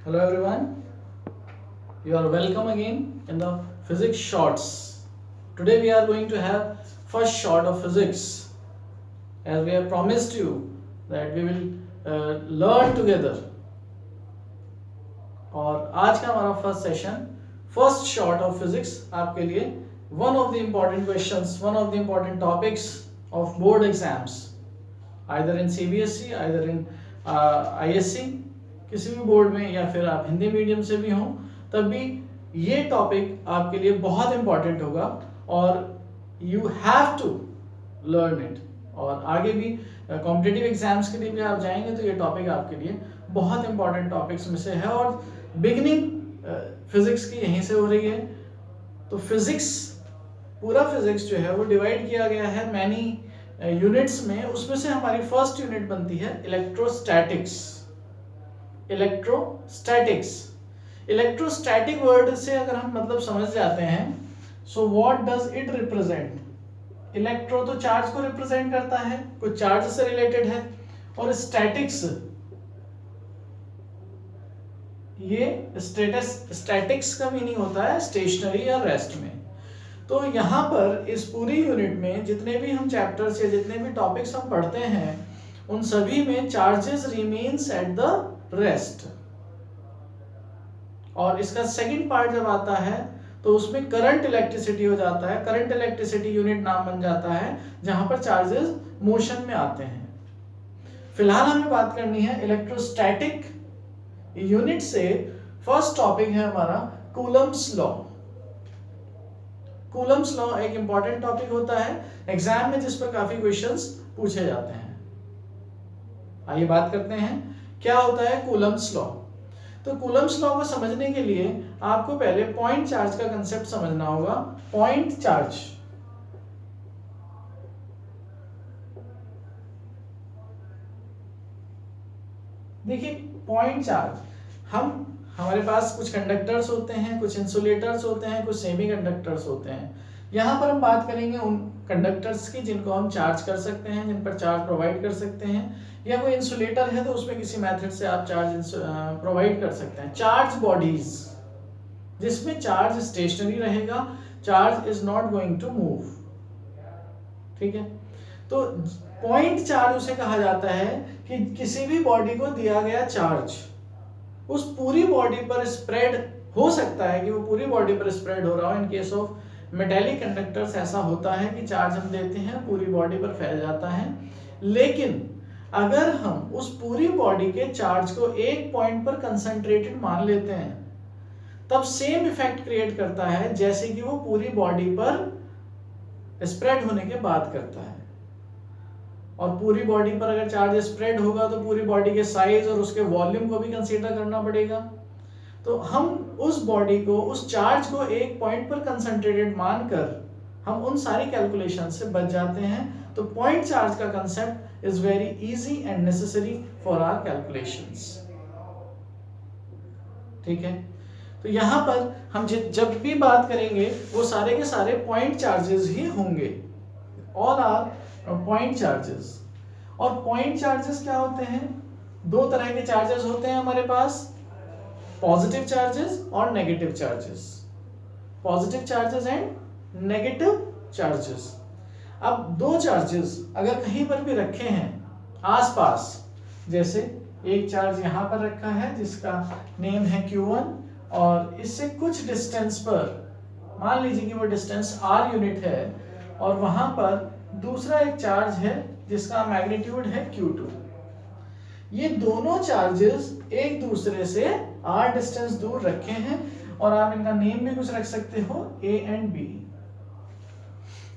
Hello everyone, you are welcome again in the physics shorts. Today we are going to have first short of physics, as we have promised you that we will learn together. और आज का हमारा first session first short of physics आपके लिए one of the important questions, one of the important topics of board exams, either in CBSE, either in ISC, किसी भी board में, या फिर आप हिंदी मीडियम से भी हों, तब भी ये टॉपिक आपके लिए बहुत इंपॉर्टेंट होगा और you have to learn it. और आगे भी कॉम्पिटिटिव एग्जाम्स के लिए भी आप जाएंगे तो ये टॉपिक आपके लिए बहुत इंपॉर्टेंट टॉपिक्स में से है और बिगिनिंग फिजिक्स की यहीं से हो रही है। तो फिजिक्स, पूरा फिजिक्स जो है वो डिवाइड किया गया है मैनी यूनिट्स में। उसमें से हमारी फर्स्ट यूनिट बनती है इलेक्ट्रोस्टैटिक्स। इलेक्ट्रोस्टैटिक वर्ड से अगर हम मतलब समझ जाते हैं, so what does it represent. Electro तो चार्ज को रिप्रेजेंट करता है, कुछ चार्ज से रिलेटेड है, और स्टैटिक्स, ये स्टैटिक्स का मीनिंग होता है स्टेशनरी या रेस्ट में। तो यहाँ पर इस पूरी यूनिट में जितने भी हम चैप्टर्स या जितने भी टॉपिक्स हम पढ़ते हैं, उन सभी में charges remains at the rest. और इसका सेकंड पार्ट जब आता है तो उसमें करंट इलेक्ट्रिसिटी हो जाता है। करंट इलेक्ट्रिसिटी यूनिट नाम बन जाता है जहां पर चार्जेस मोशन में आते हैं। फिलहाल हमें बात करनी है इलेक्ट्रोस्टैटिक यूनिट से। फर्स्ट टॉपिक है हमारा कूलम्स लॉ। कूलम्स लॉ एक इंपॉर्टेंट टॉपिक होता है एग्जाम में, जिस पर काफी क्वेश्चंस पूछे जाते हैं। आइए बात करते हैं क्या होता है कूलम्स लॉ। तो कूलम्स लॉ को समझने के लिए आपको पहले पॉइंट चार्ज का कंसेप्ट समझना होगा। पॉइंट चार्ज, देखिए पॉइंट चार्ज, हमारे पास कुछ कंडक्टर्स होते हैं, कुछ इंसुलेटर्स होते हैं, कुछ सेमीकंडक्टर्स होते हैं। यहाँ पर हम बात करेंगे उन कंडक्टर्स की जिनको हम चार्ज कर सकते हैं, जिन पर चार्ज प्रोवाइड कर सकते हैं, या कोई इंसुलेटर है तो उसमें किसी मेथड से आप चार्ज प्रोवाइड कर सकते हैं। चार्ज बॉडीज, जिसमें चार्ज स्टेशनरी रहेगा, charge is not going to move. ठीक है, तो पॉइंट चार्ज उसे कहा जाता है कि किसी भी बॉडी को दिया गया चार्ज उस पूरी बॉडी पर स्प्रेड हो सकता है, कि वो पूरी बॉडी पर स्प्रेड हो रहा हो। In case of metallic conductors ऐसा होता है कि चार्ज हम देते हैं, पूरी बॉडी पर फैल जाता है। लेकिन अगर हम उस पूरी बॉडी के चार्ज को एक पॉइंट पर कंसंट्रेटेड मान लेते हैं, तब सेम इफेक्ट क्रिएट करता है जैसे कि वो पूरी बॉडी पर स्प्रेड होने के बाद करता है। और पूरी बॉडी पर अगर चार्ज स्प्रेड होगा तो पूरी बॉडी के साइज और उसके वॉल्यूम को भी कंसीडर करना पड़ेगा। तो हम उस बॉडी को, उस चार्ज को एक पॉइंट पर कंसंट्रेटेड मानकर हम उन सारी कैलकुलेशन से बच जाते हैं। तो पॉइंट चार्ज का concept is very easy and necessary for our calculations. ठीक है, तो यहां पर हम जब भी बात करेंगे वो सारे के सारे पॉइंट चार्जेस ही होंगे। All are point charges. और पॉइंट चार्जेस क्या होते हैं? दो तरह के चार्जेस होते हैं हमारे पास, पॉजिटिव चार्जेस और negative charges. Positive charges and negative charges. अब दो चार्जेस अगर कहीं पर भी रखे हैं आसपास, जैसे एक चार्ज यहां पर रखा है जिसका नेम है Q1, और इससे कुछ डिस्टेंस पर मान लीजिए कि वो डिस्टेंस r यूनिट है, और वहां पर दूसरा एक चार्ज है जिसका मैग्नीट्यूड है Q2। ये दोनों चार्जेस एक दूसरे से r डिस्टेंस दूर रखे हैं, और आप इनका नेम भी कुछ रख सकते हो, A एंड B।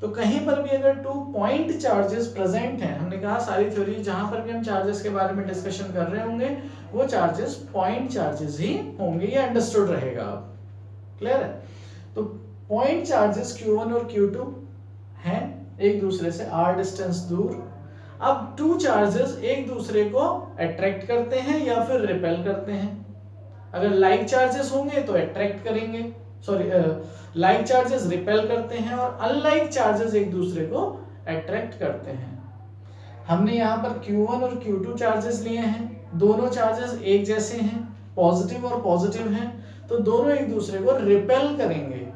तो कहीं पर भी अगर टू पॉइंट चार्जेस प्रेजेंट हैं, हमने कहा सारी थ्योरी जहां पर भी हम चार्जेस के बारे में डिस्कशन कर रहे होंगे वो चार्जेस पॉइंट चार्जेस ही होंगे। ये अंडरस्टूड रहेगा, आप क्लियर है? तो पॉइंट चार्जेस Q1 और Q2 हैं एक दूसरे से r डिस्टेंस दूर। अब टू चार्जेस एक दूसरे को अट्रैक्ट करते हैं या फिर रिपेल करते हैं। अगर लाइक चार्जेस होंगे तो अट्रैक्ट करेंगे, लाइक चार्जेस रिपेल करते हैं, और अनलाइक चार्जेस एक दूसरे को अट्रैक्ट करते हैं। हमने यहाँ पर Q1 और Q2 चार्जेस लिए हैं, दोनों चार्जेस एक जैसे हैं, पॉजिटिव और पॉजिटिव हैं, तो दोनों एक दूसरे को रिपेल करेंगे।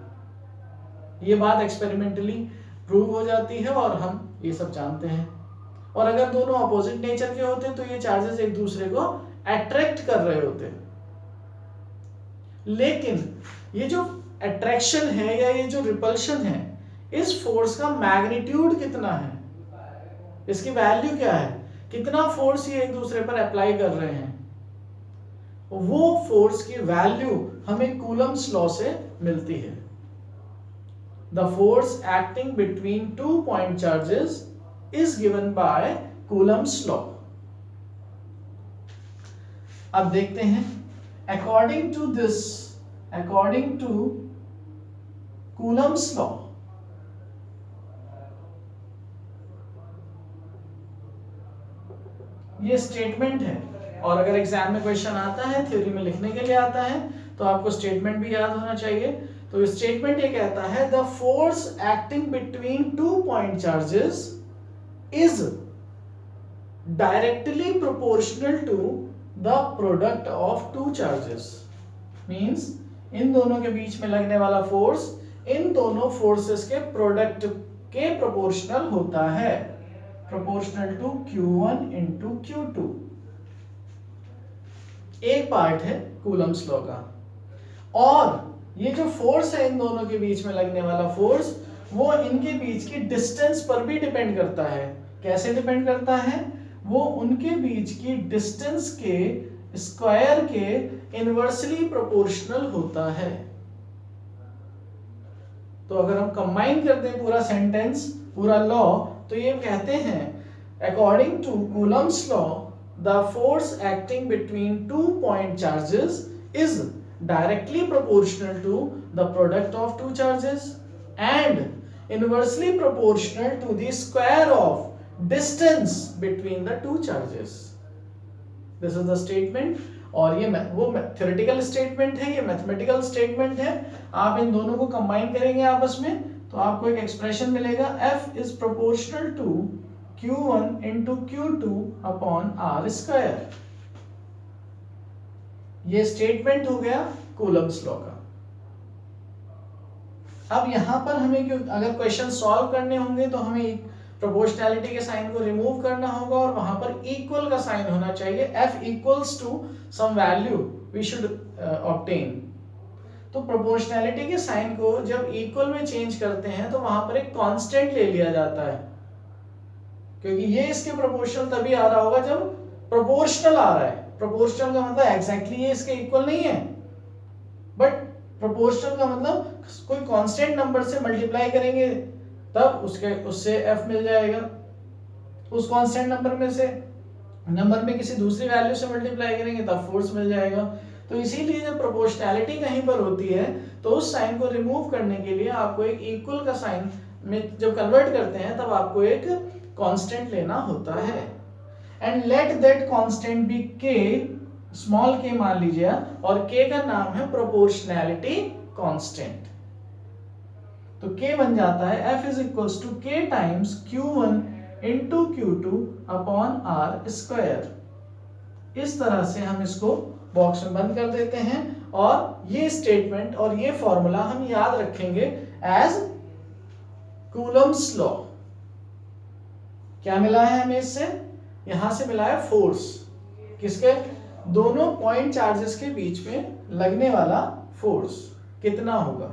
ये बात एक्सपेरिमेंटली प्रूव हो जाती है और हम ये सब जानते हैं। और अगर दोनों अपोजिट नेचर के होते तो ये चार्जेस एक दूसरे को अट्रैक्ट कर रहे होते। लेकिन ये जो अट्रैक्शन है या ये जो रिपल्शन है, इस फोर्स का मैग्नीट्यूड कितना है, इसकी वैल्यू क्या है, कितना फोर्स ये एक दूसरे पर अप्लाई कर रहे हैं, वो फोर्स की वैल्यू हमें कूलम्स लॉ से मिलती है। The force acting between 2 point charges is given by Coulomb's law. अब देखते हैं, according to Coulomb's law, ये स्टेटमेंट है, और अगर एग्जाम में क्वेश्चन आता है, थ्योरी में लिखने के लिए आता है, तो आपको स्टेटमेंट भी याद होना चाहिए। तो स्टेटमेंट ये कहता है, the force acting between 2 point charges is directly proportional to the product of 2 charges. Means इन दोनों के बीच में लगने वाला फोर्स इन दोनों फोर्सेस के प्रोडक्ट के प्रोपोर्शनल होता है, proportional to Q1 into Q2। एक पार्ट है कूलम्स लॉ का। और ये जो फोर्स है इन दोनों के बीच में लगने वाला फोर्स, वो इनके बीच की डिस्टेंस पर भी डिपेंड करता है। कैसे डिपेंड करता है? वो उनके बीच की डिस्टेंस के स्क्वायर के इनवर्सली प्रोपोर्शनल होता है। तो अगर हम कंबाइन कर दें पूरा सेंटेंस, पूरा लॉ, तो ये कहते हैं, according to Coulomb's law, the force acting between 2 point charges is directly proportional to the product of 2 charges and inversely proportional to the square of distance between the 2 charges. This is the statement। और ये वो theoretical statement है, ये mathematical statement है। आप इन दोनों को combine करेंगे आपस में, तो आपको एक expression मिलेगा, F is proportional to Q1 into Q2 upon R square। ये स्टेटमेंट हो गया कूलम्स लॉ का। अब यहां पर हमें अगर क्वेश्चन सॉल्व करने होंगे तो हमें प्रोपोर्शनैलिटी के साइन को रिमूव करना होगा और वहां पर इक्वल का साइन होना चाहिए। F equals to some value we should obtain. तो प्रोपोर्शनैलिटी के साइन को जब इक्वल में चेंज करते हैं तो वहां पर एक कांस्टेंट ले लिया जाता है, क्योंकि ये इसके प्रोपोर्शनल तभी आ रहा होगा जब प्रोपोर्शनल आ रहा है। प्रोपोर्शनल का मतलब एग्जैक्टली ये इसके इक्वल नहीं है, बट प्रोपोर्शनल का मतलब कोई कांस्टेंट नंबर से मल्टीप्लाई करेंगे तब उससे f मिल जाएगा। उस कांस्टेंट नंबर में किसी दूसरी वैल्यू से मल्टीप्लाई करेंगे तब फोर्स मिल जाएगा। तो इसीलिए जब प्रोपोर्शनैलिटी कहीं पर होती है तो उस साइन को रिमूव करने के लिए आपको एक इक्वल का साइन में जब कन्वर्ट करते हैं तब आपको एक कांस्टेंट लेना होता है। And let that constant be k, small k मान लीजिए, और k का नाम है प्रोपोर्शनैलिटी कांस्टेंट। तो k बन जाता है F is equals to k times Q1 into Q2 upon R square. इस तरह से हम इसको बॉक्स में बंद कर देते हैं और ये स्टेटमेंट और ये फॉर्मूला हम याद रखेंगे एज कूलम्स लॉ। क्या मिला है हमें इससे? यहां से मिला है फोर्स, किसके? दोनों पॉइंट चार्जेस के बीच में लगने वाला फोर्स कितना होगा,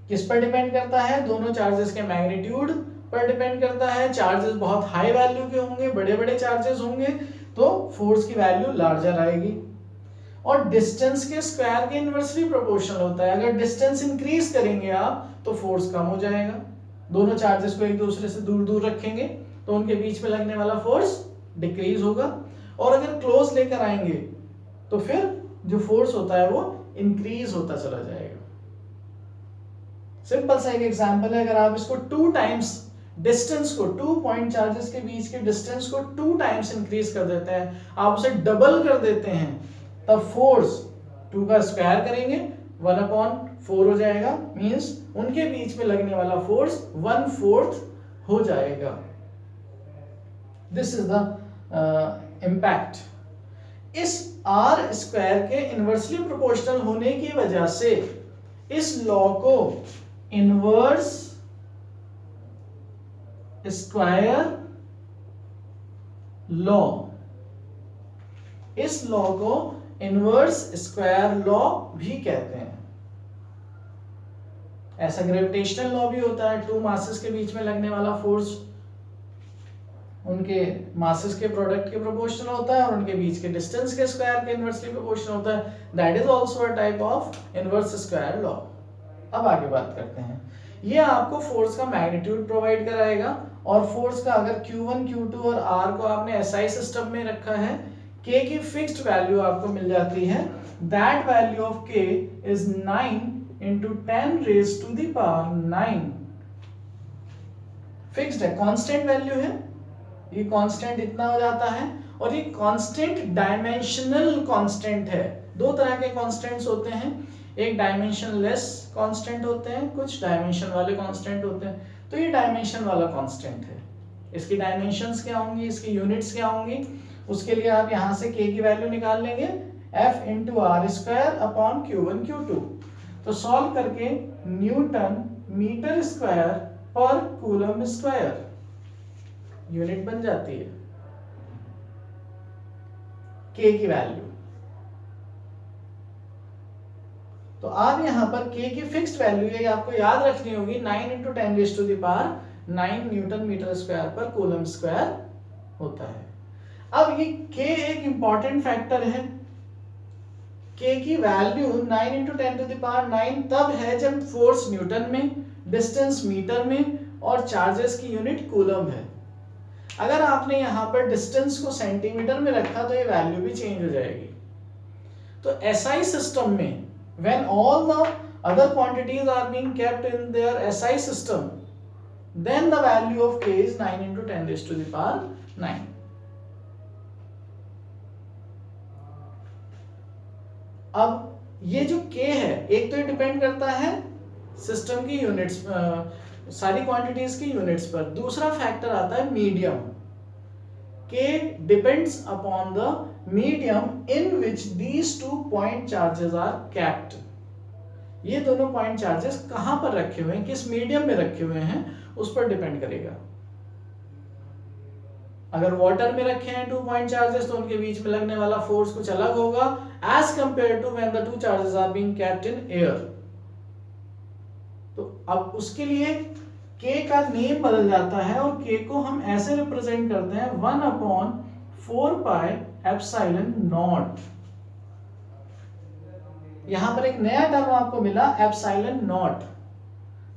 किस पर डिपेंड करता है? दोनों चार्जेस के मैग्नीट्यूड पर डिपेंड करता है। चार्जेस बहुत हाई वैल्यू के होंगे, बड़े बड़े चार्जेस होंगे तो फोर्स की वैल्यू लार्जर आएगी। और डिस्टेंस के स्क्वायर के इनवर्सली प्रोपोर्शनल होता है। अगर डिस्टेंस इंक्रीज करेंगे आप तो फोर्स कम हो जाएगा। दोनों चार्जेस को एक दूसरे से दूर दूर रखेंगे तो उनके बीच में लगने वाला फोर्स डिक्रीज होगा, और अगर क्लोज लेकर आएंगे तो फिर जो फोर्स होता है वो इंक्रीज होता चला जाएगा। सिंपल सा एक एग्जांपल है, अगर आप इसको 2 टाइम्स डिस्टेंस को, 2 पॉइंट चार्जेस के बीच के डिस्टेंस को 2 टाइम्स इंक्रीज कर देते हैं, आप उसे डबल कर देते हैं, तब फोर्स 2 का स्क्वायर करेंगे 1/4 हो जाएगा। मींस उनके बीच में लगने वाला फोर्स 1/4 हो जाएगा। This is the impact. इस आर स्क्वायर के इनवर्सली प्रोपोर्शनल होने की वजह से इस लॉ को इनवर्स स्क्वायर लॉ, इस लॉ को इनवर्स स्क्वायर लॉ भी कहते हैं। ऐसा ग्रेविटेशनल लॉ भी होता है, टू मासेस के बीच में लगने वाला फोर्स उनके मासेस के प्रोडक्ट के प्रोपोर्शनल होता है और उनके बीच के डिस्टेंस के स्क्वायर के इनवर्सली प्रोपोर्शनल होता है। That is also a type of inverse square law. अब आगे बात करते हैं, ये आपको फोर्स का मैग्नीट्यूड प्रोवाइड कराएगा और फोर्स का अगर Q1, Q2 और R को आपने SI सिस्टम में रखा है, K की फिक्स्ड वैल्यू आपको मिल जाती है। That value of K is 9 into 10 raised to the power 9। Fixed है, कांस्टेंट वैल्यू है, ये कांस्टेंट इतना हो जाता है और ये कांस्टेंट डायमेंशनल कांस्टेंट है। दो तरह के कांस्टेंट्स होते हैं, एक डायमेंशनलेस कांस्टेंट होते हैं, कुछ डायमेंशन वाले कांस्टेंट होते हैं। तो ये डायमेंशन वाला कांस्टेंट है, इसकी डायमेंशंस क्या होंगी, इसकी यूनिट्स क्या होंगी, उसके लिए आप यहां से K की वैल्यू निकाल लेंगे F into R square upon Q1 Q2। तो सॉल्व करके न्यूटन मीटर स्क्वायर पर कूलम स्क्वायर यूनिट बन जाती है K की वैल्यू। तो आप यहां पर K की फिक्स्ड वैल्यू है, आपको याद रखनी होगी, 9 into 10 raised to the power 9 newton metre square पर कूलम स्क्वायर होता है। अब ये K एक इंपॉर्टेंट फैक्टर है। K की value 9 into 10 to the power 9 तब है जब फोर्स न्यूटन में, डिस्टेंस मीटर में और चार्जेस की यूनिट कूलम है। अगर आपने यहां पर डिस्टेंस को सेंटीमीटर में रखा तो ये वैल्यू भी चेंज हो जाएगी। तो SI सिस्टम में when all the other quantities are being kept in their SI system, then the value of K is 9 into 10 raised to the power 9। अब ये जो K है, एक तो ये डिपेंड करता है सिस्टम की यूनिट्स, सारी क्वांटिटीज की यूनिट्स पर। दूसरा फैक्टर आता है medium. K depends upon the medium in which these two point charges are kept। ये दोनों पॉइंट चार्जेस कहां पर रखे हुए हैं, किस मीडियम में रखे हुए हैं, उस पर डिपेंड करेगा। अगर वाटर में रखे हैं 2 पॉइंट चार्जेस तो उनके बीच में लगने वाला फोर्स कुछ अलग होगा as compare to when the 2 charges are being kept in air. तो अब उसके लिए K का नेम बदल जाता है और K को हम ऐसे रिप्रेजेंट करते हैं 1/4 पाई एप्सिलॉन नॉट। यहां पर एक नया टर्म आपको मिला, एप्सिलॉन नॉट।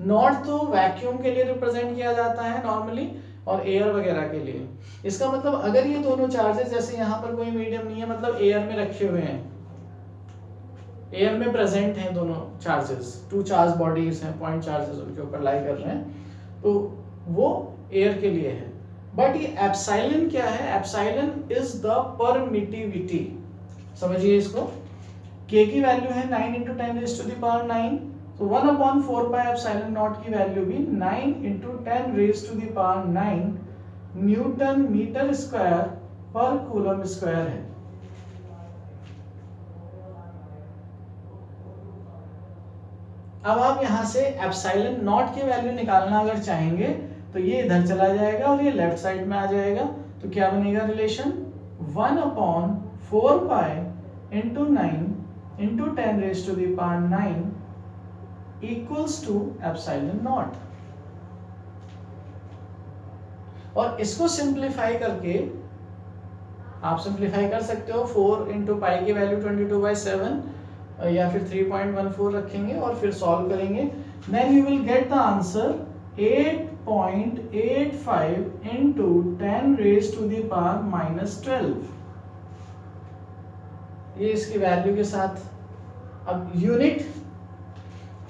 नॉट तो वैक्यूम के लिए रिप्रेजेंट किया जाता है नॉर्मली और एयर वगैरह के लिए। इसका मतलब अगर ये दोनों चार्जेस, जैसे यहां पर कोई मीडियम नहीं है, मतलब एयर में रखे हुए हैं, एयर में प्रेजेंट हैं दोनों चार्जेस, 2 चार्ज बॉडीज हैं, पॉइंट चार्जेस उनके ऊपर लाई कर रहे हैं, तो वो एयर के लिए है। बट ये एप्सिलॉन क्या है, एप्सिलॉन इज द परमिटिविटी। समझिए इसको, K की वैल्यू है 9 into 10 raised to the power 9, तो 1/4 पाई एप्सिलॉन नॉट की वैल्यू भी 9 into 10 raised to the power 9 newton metre square पर कूलम स्क्वायर है। अब आप यहां से एप्सिलॉन नॉट की वैल्यू निकालना अगर चाहेंगे तो ये इधर चला जाएगा और ये लेफ्ट साइड में आ जाएगा। तो क्या बनेगा relation, 1/4 pi into 9 into 10 raised to the power 9 equals to epsilon not. और इसको सिंप्लीफाई करके आप सिंप्लीफाई कर सकते हो, 4 into पाई की वैल्यू 22/7 या फिर 3.14 रखेंगे और फिर सॉल्व करेंगे। Then you will get the answer 8.85 into 10 raised to the power -12। ये इसकी वैल्यू के साथ। अब यूनिट,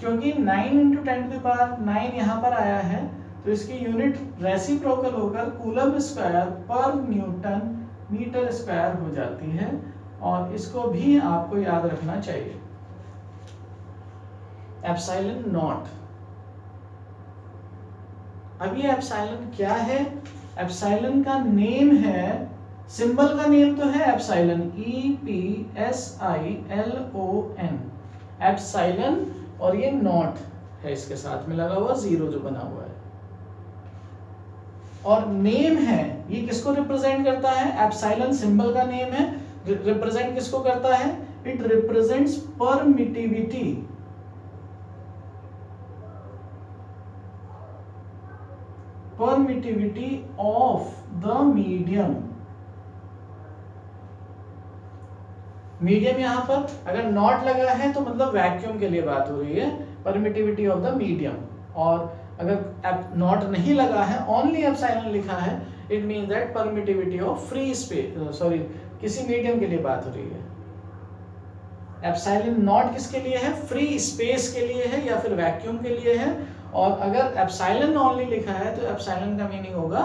क्योंकि 9 into 10 to the power 9 यहां पर आया है तो इसकी यूनिट रेसिप्रोकल होकर कूलम स्क्वायर पर न्यूटन मीटर स्क्वायर हो जाती है और इसको भी आपको याद रखना चाहिए। Epsilon not. अब ये एप्सिलॉन क्या है, एप्सिलॉन का नेम है सिंबल का नेम तो है एप्सिलॉन, EPSILON, एप्सिलॉन, और ये नॉट है इसके साथ में लगा हुआ, जीरो जो बना हुआ है। और नेम है, ये किसको रिप्रेजेंट करता है? एप्सिलॉन सिंबल का नेम है, रिप्रेजेंट किसको करता है? It represents permittivity, permittivity of the medium. Medium यहां पर अगर नॉट लगा है तो मतलब वैक्यूम के लिए बात हो रही है, परमिटिविटी ऑफ द मीडियम। और अगर नॉट नहीं लगा है, ओनली एप्सिलॉन लिखा है, it means that permittivity of free space, sorry, किसी मीडियम के लिए बात हो रही है। एप्सिलॉन नॉट किसके लिए है? फ्री स्पेस के लिए है या फिर वैक्यूम के लिए है। और अगर एप्सिलॉन ओनली लिखा है तो एप्सिलॉन का मीनिंग होगा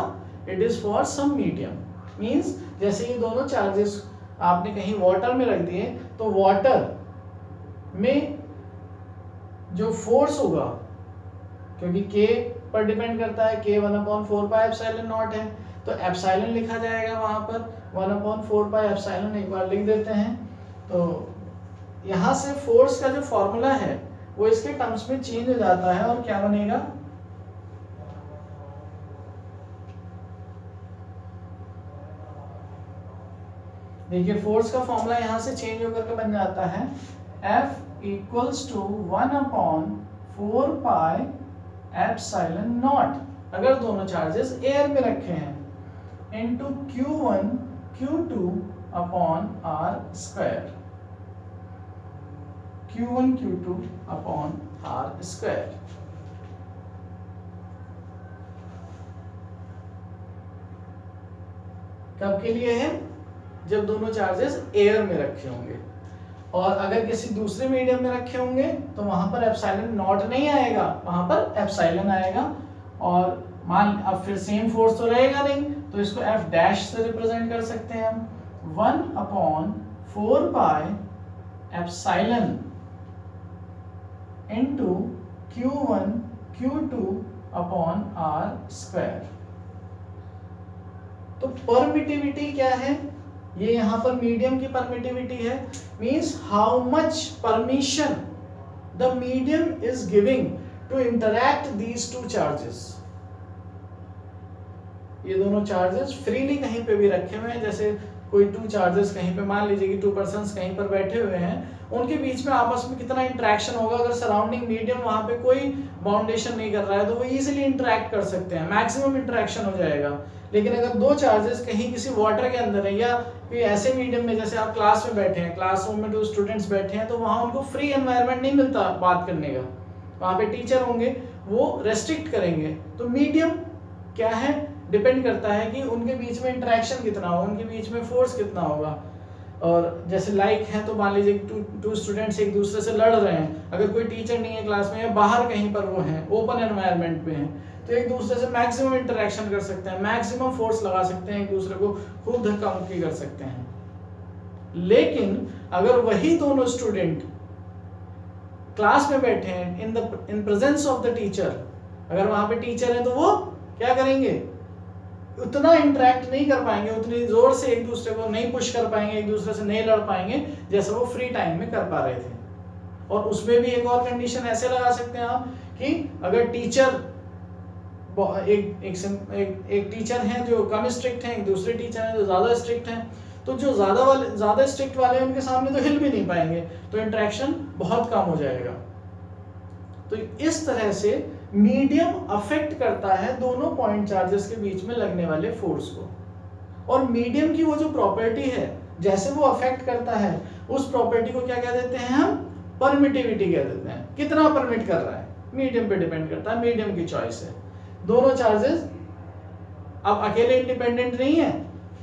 it is for some medium. Means जैसे ये दोनों चार्जेस आपने कहीं वाटर में रख दिए तो वाटर में जो फोर्स होगा, क्योंकि K पर डिपेंड करता है, K 1/4 पाई एप्सिलॉन नॉट है, तो एप्सिलॉन लिखा जाएगा वहां पर 1/4 पाई एप्सिलॉन, एक बार लिख देते हैं। तो यहां से फोर्स का जो फॉर्मूला है वो इसके टर्म्स में चेंज हो जाता है और क्या बनेगा? देखिए फोर्स का फॉर्मूला यहां से चेंज होकर के बन जाता है F = 1/4 पाई एप्सिलॉन नॉट, अगर दोनों चार्जेस एयर में रखे हैं, into Q1 Q2 upon R square, Q1 Q2 upon R square. कब के लिए है? जब दोनों चार्जेस एयर में रखे होंगे। और अगर किसी दूसरे मीडियम में रखे होंगे तो वहां पर एप्सिलॉन नॉट नहीं आएगा, वहां पर एप्सिलॉन आएगा। और मान अब फिर सेम फोर्स तो रहेगा नहीं, तो इसको F डैश से रिप्रेजेंट कर सकते हैं हम, 1/4 pi epsilon into Q1 Q2 upon R square. तो परमिटिविटी क्या है? ये यहां पर मीडियम की परमिटिविटी है, means how much permission the medium is giving to interact these two charges. ये दोनों चार्जेस फ्रीली कहीं पे भी रखे हुए हैं, जैसे कोई 2 चार्जेस कहीं पे, मान लीजिए कि 2 पर्सन्स कहीं पर बैठे हुए हैं, उनके बीच में आपस में कितना इंटरेक्शन होगा। अगर सराउंडिंग मीडियम वहां पे कोई बाउंडेशन नहीं कर रहा है तो वो इजीली इंटरेक्ट कर सकते हैं, मैक्सिमम इंटरेक्शन हो जाएगा। लेकिन अगर 2 चार्जेस कहीं किसी वाटर के अंदर है या कोई ऐसे मीडियम में, जैसे आप क्लास में बैठे हैं, क्लासरूम में 2 स्टूडेंट्स बैठे हैं, तो वहां उनको फ्री एनवायरनमेंट नहीं मिलता बात करने का, वहां पे टीचर होंगे वो रेस्ट्रिक्ट करेंगे। तो मीडियम क्या है? डिपेंड करता है कि उनके बीच में इंटरेक्शन कितना होगा, उनके बीच में फोर्स कितना होगा। और जैसे लाइक है तो मान लीजिए 2 स्टूडेंट्स एक दूसरे से लड़ रहे हैं, अगर कोई टीचर नहीं है क्लास में या बाहर कहीं पर वो हैं, ओपन एनवायरनमेंट पे हैं, तो एक दूसरे से मैक्सिमम इंटरेक्शन कर सकते हैं, मैक्सिमम फोर्स लगा सकते हैं, एक दूसरे को खूब धक्का मुक्की कर सकते हैं। लेकिन अगर वही दोनों स्टूडेंट क्लास में बैठे हैं in presence of the teacher, अगर वहां पे टीचर है तो वो क्या करेंगे? उतना इंटरेक्ट नहीं कर पाएंगे, उतनी जोर से एक दूसरे को नहीं पुश कर पाएंगे, एक दूसरे से नहीं लड़ पाएंगे जैसे वो फ्री टाइम में कर पा रहे थे। और उसमें भी एक और कंडीशन ऐसे लगा सकते हैं आप कि अगर टीचर एक टीचर हैं जो कम स्ट्रिक्ट हैं, एक दूसरे टीचर हैं जो ज्यादा स्ट्रिक्ट हैं, तो जो ज्यादा स्ट्रिक्ट वाले उनके सामने तो हिल भी नहीं पाएंगे, तो इंटरेक्शन बहुत कम हो जाएगा। तो इस तरह से मीडियम अफेक्ट करता है दोनों पॉइंट चार्जेस के बीच में लगने वाले फोर्स को। और मीडियम की वो जो प्रॉपर्टी है, जैसे वो अफेक्ट करता है, उस प्रॉपर्टी को क्या कह देते हैं हम? परमिटिविटी कह देते हैं। कितना परमिट कर रहा है, मीडियम पे डिपेंड करता है, मीडियम की चॉइस है। दोनों चार्जेस अब अकेले इंडिपेंडेंट नहीं है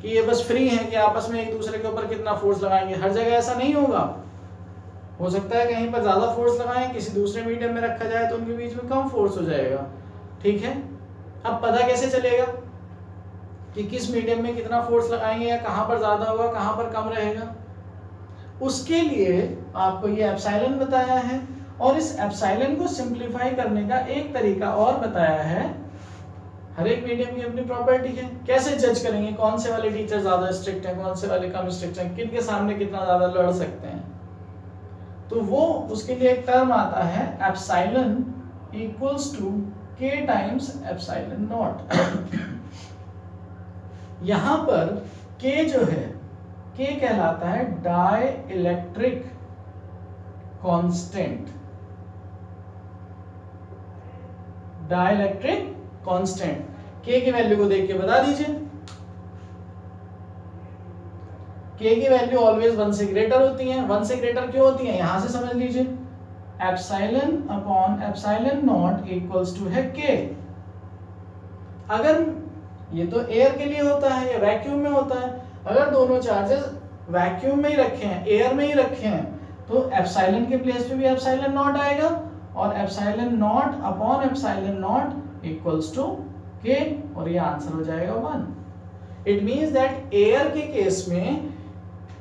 कि ये बस फ्री हैं कि आपस में एक दूसरे के ऊपर कितना फोर्स लगाएंगे, हर जगह ऐसा नहीं होगा। हो सकता है कहीं पर ज्यादा फोर्स लगाएं, किसी दूसरे मीडियम में रखा जाए तो उनके बीच में कम फोर्स हो जाएगा। ठीक है, अब पता कैसे चलेगा कि किस मीडियम में कितना फोर्स लगाएंगे या कहां पर ज्यादा होगा कहां पर कम रहेगा? उसके लिए आपको ये एप्सिलॉन बताया है, और इस एप्सिलॉन को सिंप्लीफाई करने का एक तरीका और बताया है हर एक मीडियम की अपनी प्रॉपर्टी है। कैसे जज करेंगे कौन से वाले टीचर ज्यादा स्ट्रिक्ट हैं, कौन से वाले कम स्ट्रिक्ट हैं, किन के सामने कितना ज्यादा लड़ सकते हैं? तो वो उसके लिए एक टर्म आता है epsilon equals to k times epsilon naught. यहां पर k जो है, k कहलाता है dielectric constant. Dielectric constant k की वैल्यू को देख के बता दीजिए। k की वैल्यू ऑलवेज 1 से ग्रेटर होती है। 1 से ग्रेटर क्यों होती है, यहां से समझ लीजिए। Epsilon upon epsilon naught equals to है k। अगर ये तो एयर के लिए होता है, ये वैक्यूम में होता है। अगर दोनों चार्जेस वैक्यूम में ही रखे हैं, एयर में ही रखे हैं, तो एप्सिलॉन के प्लेस पे भी एप्सिलॉन नॉट आएगा और epsilon naught upon epsilon naught equals to k और ये आंसर हो जाएगा 1। इट मींस दैट एयर के केस में,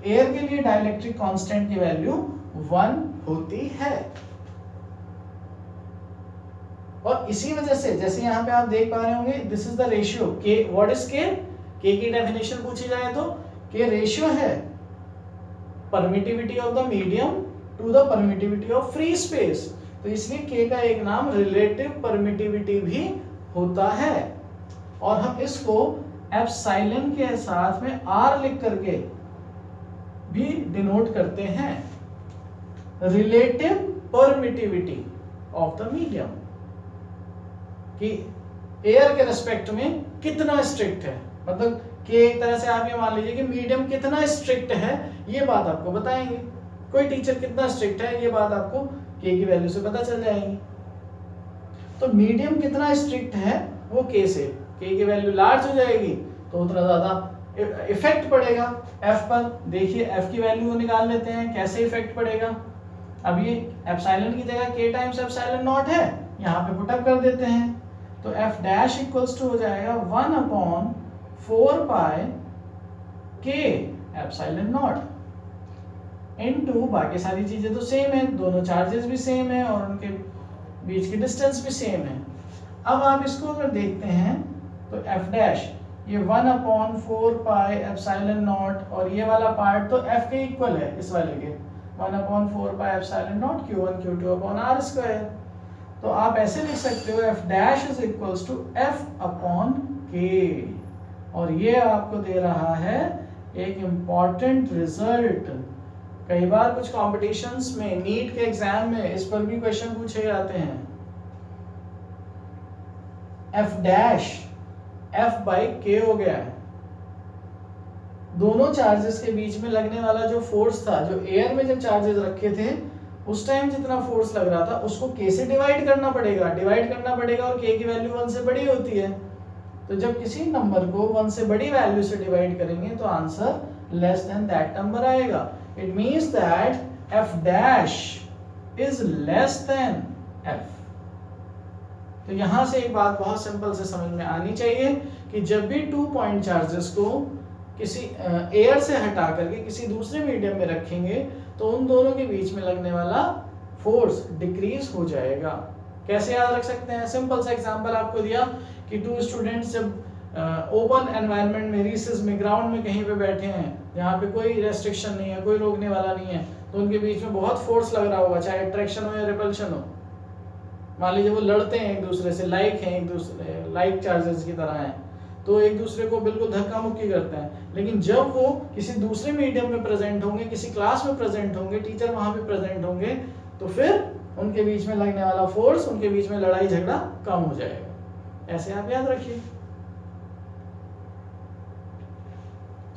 एयर के लिए डाइइलेक्ट्रिक कांस्टेंट की वैल्यू 1 होती है। और इसी वजह से जैसे यहाँ पे आप देख पा रहे होंगे, this is the ratio k। What is k? k की डेफिनेशन पूछी जाए तो k रेशियो है permittivity of the medium to the permittivity of free space. तो इसलिए k का एक नाम रिलेटिव परमिटिविटी भी होता है। और हम इसको एप्सिलॉन के साथ में r लिख करके भी डिनोट करते हैं, relative permittivity of the medium, कि एयर के रेस्पेक्ट में कितना स्ट्रिक्ट है। मतलब कि एक तरह से आप ये मान लीजिए कि मीडियम कितना स्ट्रिक्ट है, ये बात आपको बताएंगे। कोई टीचर कितना स्ट्रिक्ट है, ये बात आपको k की वैल्यू से पता चल जाएगी। तो मीडियम कितना स्ट्रिक्ट है वो k से, k की वैल्यू लार्ज हो जाएगी तो उतना ज्यादा इफेक्ट पड़ेगा f पर। देखिए f की वैल्यू को निकाल लेते हैं, कैसे इफेक्ट पड़ेगा। अब ये एप्सिलॉन की जगह k टाइम्स एप्सिलॉन नॉट है, यहाँ पे पुटअप कर देते हैं। तो f डैश इक्वल्स टू हो जाएगा 1 upon 4 pi k epsilon not into, बाकी सारी चीजें तो सेम है, दोनों चार्जेस भी सेम है और उनके बीच की डिस्टेंस भी सेम है। अब आप इसको अगर देखते हैं तो f डैश ये 1 अपॉन 4 पाई एप्सिलॉन नॉट और ये वाला पार्ट तो f के इक्वल है, इस वाले के 1 upon 4 pi epsilon naught q1 q2 upon r square. तो आप ऐसे लिख सकते हो f dash is equals to f upon k। और ये आपको दे रहा है एक इम्पॉर्टेंट रिजल्ट। कई बार कुछ कॉम्पिटिशन्स में, नीट के एग्जाम में इस पर भी क्वेश्चन पूछे जाते हैं। f dash f by k हो गया है। दोनों चार्जेस के बीच में लगने वाला जो फोर्स था, जो एयर में जब चार्जेस रखे थे उस टाइम जितना फोर्स लग रहा था उसको k से डिवाइड करना पड़ेगा, और k की वैल्यू 1 से बड़ी होती है। तो जब किसी नंबर को 1 से बड़ी वैल्यू से डिवाइड करेंगे तो answer less than that number आएगा। It means that f dash is less than f। तो यहां से एक बात बहुत सिंपल से समझ में आनी चाहिए कि जब भी 2 पॉइंट चार्जेस को किसी एयर से हटा करके किसी दूसरे मीडियम में रखेंगे तो उन दोनों के बीच में लगने वाला फोर्स डिक्रीज हो जाएगा। कैसे याद रख सकते हैं? सिंपल सा एग्जांपल आपको दिया कि 2 स्टूडेंट्स जब ओपन एनवायरनमेंट में, रिसेस में, ग्राउंड में कहीं पे बैठे हैं जहाँ पे कोई रेस्ट्रिक्शन नहीं है, कोई रोकने वाला नहीं है, तो उनके बीच में बहुत फोर्स लग रहा होगा, चाहे अट्रैक्शन हो या रिपल्शन हो। मान लीजिए वो लड़ते हैं एक दूसरे से, लाइक हैं एक दूसरे, लाइक चार्जेस की तरह हैं, तो एक दूसरे को बिल्कुल धक्का मुक्की करते हैं। लेकिन जब वो किसी दूसरे मीडियम में प्रेजेंट होंगे, किसी क्लास में प्रेजेंट होंगे, टीचर वहां पे प्रेजेंट होंगे, तो फिर उनके बीच में लगने वाला फोर्स, उनके बीच में लड़ाई झगड़ा कम हो जाएगा। ऐसे आप याद रखिए।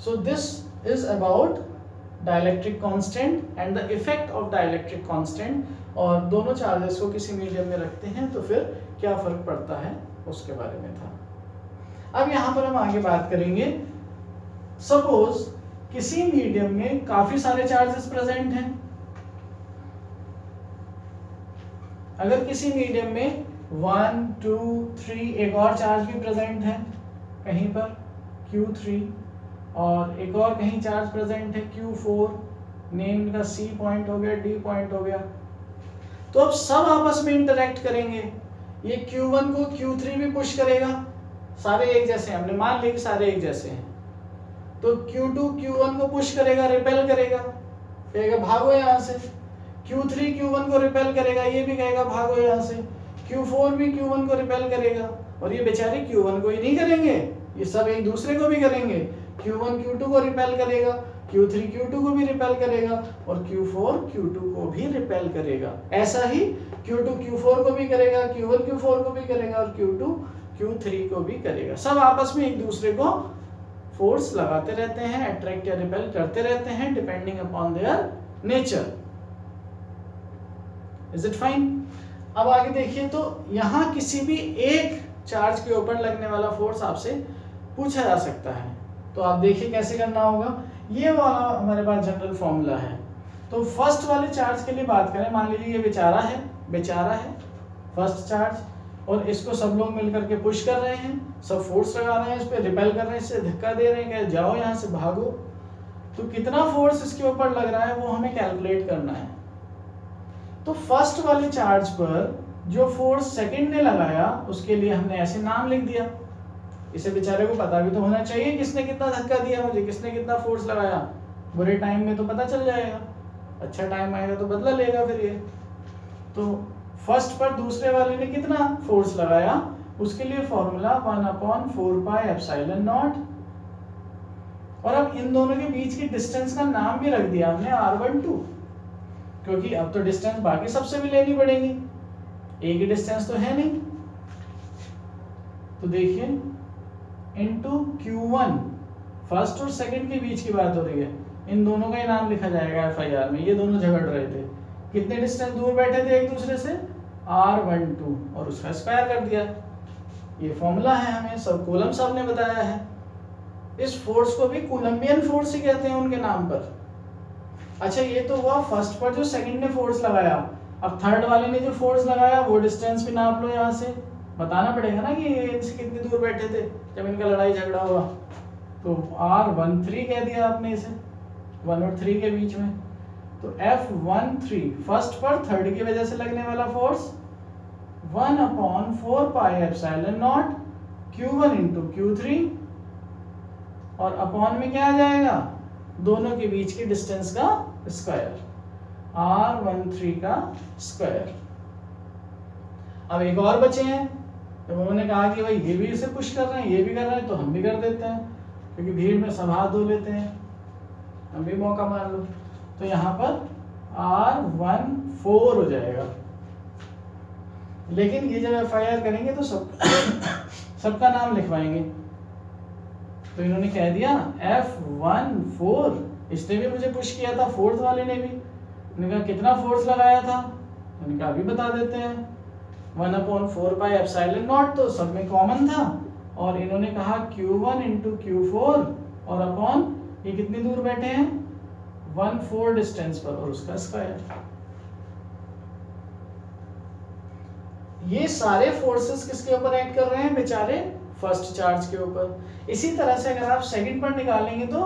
So this is about dielectric constant and the effect of dielectric constant. और दोनों चार्जेस को किसी मीडियम में रखते हैं तो फिर क्या फर्क पड़ता है उसके बारे में था। अब यहां पर हम आगे बात करेंगे। सपोज किसी मीडियम में काफी सारे चार्जेस प्रेजेंट हैं। अगर किसी मीडियम में 1, 2, 3 एक और चार्ज भी प्रेजेंट है कहीं पर Q3, और एक और कहीं चार्ज प्रेजेंट है Q4, नेम का C पॉइंट हो गया, D पॉइंट हो गया, तो अब सब आपस में इंटरेक्ट करेंगे। ये Q1 को Q3 भी पुश करेगा, सारे एक जैसे हैं, हमने मान लिया कि सारे एक जैसे हैं, तो Q2 Q1 को पुश करेगा, रिपेल करेगा, कहेगा भागो यहाँ से। Q3 Q1 को रिपेल करेगा, ये भी कहेगा भागो यहाँ से। Q4 भी Q1 को रिपेल करेगा, और ये बेचारे Q1 को ही नहीं करेंगे, ये सब एक दूसरे को भी करेंगे। Q1 Q2 को रिपेल करेगा, Q3 Q2 को भी रिपेल करेगा, और Q4 Q2 को भी रिपेल करेगा। ऐसा ही Q2 Q4 को भी करेगा, Q1 Q4 को भी करेगा, और Q2 Q3 को भी करेगा। सब आपस में एक दूसरे को फोर्स लगाते रहते हैं, अट्रैक्ट या रिपेल करते रहते हैं, depending upon their nature. Is it fine? अब आगे देखिए, तो यहाँ किसी भी एक चार्ज के ऊपर लगने वाला फोर्स आपसे पूछा जा सकता है। तो आप देखिए कैसे करना होगा। ये वाला हमारे पास जनरल फॉर्मूला है। तो फर्स्ट वाले चार्ज के लिए बात करें, मान लीजिए ये बेचारा है फर्स्ट चार्ज, और इसको सब लोग मिलकर के पुश कर रहे हैं, सब फोर्स लगा रहे हैं, इस पे रिपेल कर रहे हैं, इससे धक्का दे रहे हैं कि जाओ यहाँ से, भागो। तो कितना फोर्स इसके ऊपर लग रहा है वो हमें कैलकुलेट करना है। तो फर्स्ट वाले चार्ज पर जो फोर्स सेकंड ने लगाया उसके लिए हमने ऐसे नाम लिख दिया। इसे बेचारे को पता भी तो होना चाहिए किसने कितना धक्का दिया मुझे, किसने कितना फोर्स लगाया। बुरे टाइम में तो पता चल जाएगा, अच्छा टाइम आएगा तो बदला लेगा फिर ये। तो फर्स्ट पर दूसरे वाले ने कितना फोर्स लगाया, उसके लिए फॉर्मूला 1/4 पाई एप्सिलॉन नॉट। और अब इन दोनों के बीच की डिस्टेंस का नाम भी रख दिया हमने r12, क्योंकि अब तो डिस्टेंस बाकी सबसे भी लेनी पड़ेगी, एक ही डिस्टेंस तो है नहीं। तो देखिए इनटू Q1, फर्स्ट और सेकंड के बीच की बात हो रही है, इन दोनों का ही नाम लिखा जाएगा FIR में। ये दोनों झगड़ रहे थे, कितने डिस्टेंस दूर बैठे थे एक दूसरे से, r12, और उसका स्क्वायर कर दिया। ये फॉर्मूला है, हमें सब कूलम साहब ने बताया है। इस फोर्स को भी कूलम्बियन फोर्स ही कहते हैं उनके नाम पर। अच्छा, ये तो हुआ फर्स्ट पर जो सेकंड ने फोर्स लगाया। अब थर्ड वाले ने जो फोर्स लगाया वो डिस्टेंस भी नाप लो, यहाँ से बताना पड़ेगा ना कि इनसे कितनी दूर बैठे थे जब इनका लड़ाई झगड़ा हुआ। तो r13 कह दिया आपने इसे, 1 और 3 के बीच में। तो F13 फर्स्ट पर थर्ड की वजह से लगने वाला force 1/4 pi epsilon naught Q1 into Q3, और अपॉन में क्या आ जाएगा, दोनों के बीच की डिस्टेंस का स्क्वायर, r13 का स्क्वायर। अब एक और बचे हैं, तो उन्होंने कहा कि भाई ये भी इसे पुश कर रहे हैं, ये भी कर रहे हैं, तो हम भी कर देते हैं, क्योंकि भीड़ में सब हाथ धो लेते हैं, हम भी मौका मार लो। तो यहाँ पर r14 हो जाएगा। लेकिन ये जब FIR करेंगे तो सबका नाम लिखवाएंगे। तो इन्होंने कह दिया F14, इसने भी मुझे पुश किया था, फोर्थ वाले ने भी। मैंने कहा कितना फोर्स लगाया था, मैंने कहा अभी बता देते हैं, 1/4 पाई एप्सिलॉन नॉट, तो सब में कॉमन था। और इन्होंने कहा Q1 इंटू Q4, और अपॉन ये कितनी दूर बैठे हैं, 1/4 डिस्टेंस पर, और उसका स्क्वायर। ये सारे फोर्सेस किसके ऊपर एक्ट कर रहे हैं, बेचारे फर्स्ट चार्ज के ऊपर। इसी तरह से अगर आप सेकंड पर निकालेंगे तो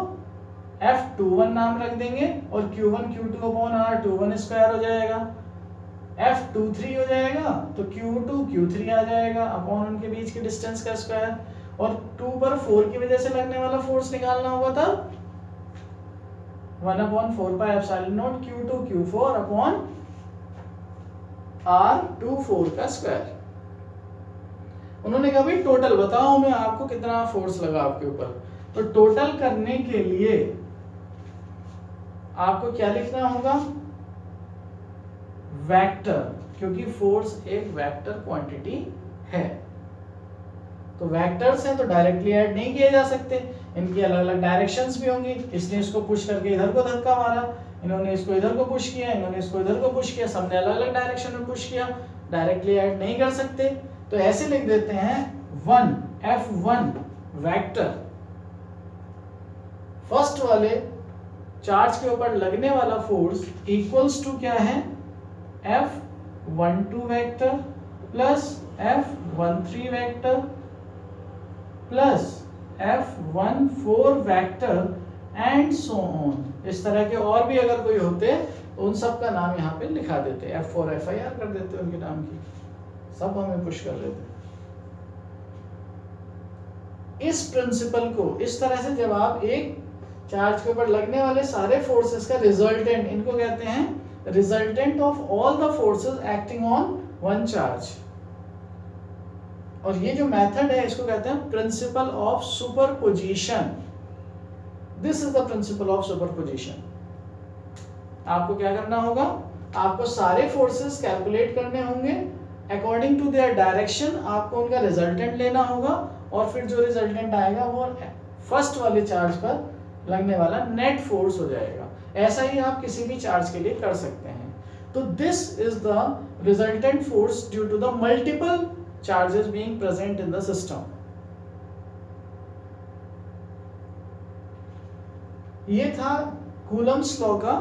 F21 नाम रख देंगे, और Q1 Q2 upon r21 square हो जाएगा। F23 हो जाएगा तो Q2 Q3 आ जाएगा, अपॉन उनके बीच के डिस्टेंस का स्क्वायर। और 2 पर 4 की वजह से लगने वाला फोर्स निकालना होगा तब 1/4 pi epsilon not Q2 Q4 upon r24 का स्क्वायर। उन्होंने कहा भाई टोटल बताओ मैं आपको कितना फोर्स लगा आपके ऊपर। तो टोटल करने के लिए आपको क्या लिखना होगा, वेक्टर, क्योंकि फोर्स एक वेक्टर क्वांटिटी है। तो वेक्टर्स हैं तो डायरेक्टली ऐड नहीं किए जा सकते, इनकी अलग अलग डायरेक्शंस भी होंगी। इसने इसको पुश करके इधर को धक्का मारा, इन्होंने इसको इधर को पुश किया, इन्होंने इसको इधर को पुश किया, सबने अलग अलग डायरेक्शन में पुश किया, डायरेक्टली ऐड नहीं कर सकते। तो ऐसे लिख देते हैं 1 F1 वेक्टर, फर्स्ट वाले चार्ज के ऊपर लगने वाला फोर्स इक्वल्स टू क्या है, F12 vector plus F13 vector plus F14 vector and so on. इस तरह के और भी अगर कोई होते तो उन सब का नाम यहाँ पे लिखा देते, F4 FIR कर देते उनके नाम की, सब हमें पुश कर देते। इस प्रिंसिपल को इस तरह से जब आप एक चार्ज के ऊपर लगने वाले सारे फोर्सेस का रिजल्टेंट, इनको कहते हैं resultant of all the forces acting on one charge, और ये जो मेथड है इसको कहते हैं principle of superposition. This is the principle of superposition. आपको क्या करना होगा, आपको सारे फोर्सेस कैलकुलेट करने होंगे अकॉर्डिंग टू देयर डायरेक्शन, आपको उनका रिजल्टेंट लेना होगा और फिर जो रिजल्टेंट आएगा वो फर्स्ट वाले चार्ज पर लगने वाला नेट फोर्स हो जाएगा। ऐसा ही आप किसी भी चार्ज के लिए कर सकते हैं। तो this is the resultant force due to the multiple charges being present in the system. ये था कूलम्स लॉ का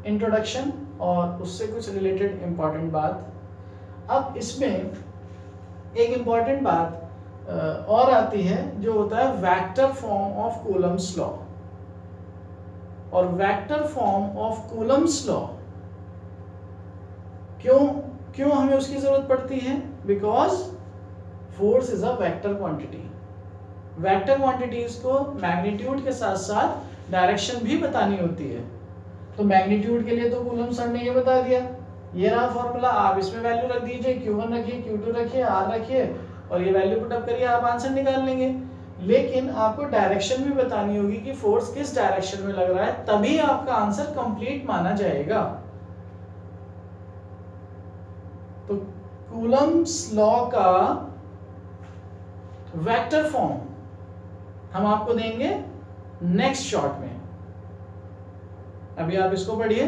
इंट्रोडक्शन और उससे कुछ रिलेटेड इंपॉर्टेंट बात। अब इसमें एक इंपॉर्टेंट बात और आती है जो होता है vector form of Coulomb's law. और vector form of Coulomb's law क्यों हमें उसकी जरूरत पड़ती है? Because force is a vector quantity. Vector quantities को मैग्नीट्यूड के साथ साथ डायरेक्शन भी बतानी होती है। तो मैग्नीट्यूड के लिए तो कूलम सर ने ये बता दिया, ये रहा फॉर्मूला, आप इसमें वैल्यू रख दीजिए, Q1 रखिए, Q2 रखिए, R रखिए और ये वैल्यू पुट अप करिए, आप आंसर निकाल लेंगे। लेकिन आपको डायरेक्शन भी बतानी होगी कि फोर्स किस डायरेक्शन में लग रहा है, तभी आपका आंसर कंप्लीट माना जाएगा। तो कूलम्स लॉ का वेक्टर फॉर्म हम आपको देंगे नेक्स्ट शॉट में। अभी आप इसको पढ़िए,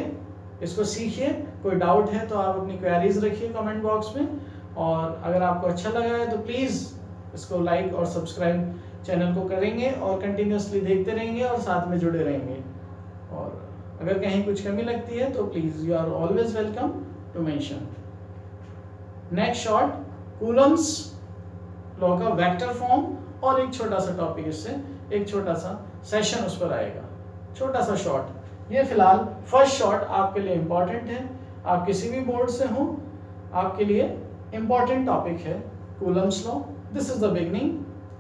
इसको सीखिए। कोई डाउट है तो आप अपनी क्वेरीज रखिए कमेंट बॉक्स में, और अगर आपको अच्छा लगा है तो प्लीज़ इसको लाइक और सब्सक्राइब चैनल को करेंगे और कंटिन्यूसली देखते रहेंगे और साथ में जुड़े रहेंगे। और अगर कहीं कुछ कमी लगती है तो please you are always welcome to mention. Next short Coulomb's law का वेक्टर फॉर्म और एक छोटा सा टॉपिक, इससे एक छोटा सा सेशन उस पर आएगा, छोटा सा शॉर्ट। ये फिलहाल फर्स्ट शॉर्ट आपके लिए इंपॉर्टेंट है, आप किसी भी बोर्ड से हो आपके लिए इंपॉर्टेंट टॉपिक है Coulomb's law. This is the beginning,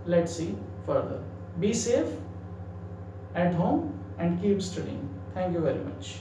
let's see further. Be safe at home and keep studying. Thank you very much.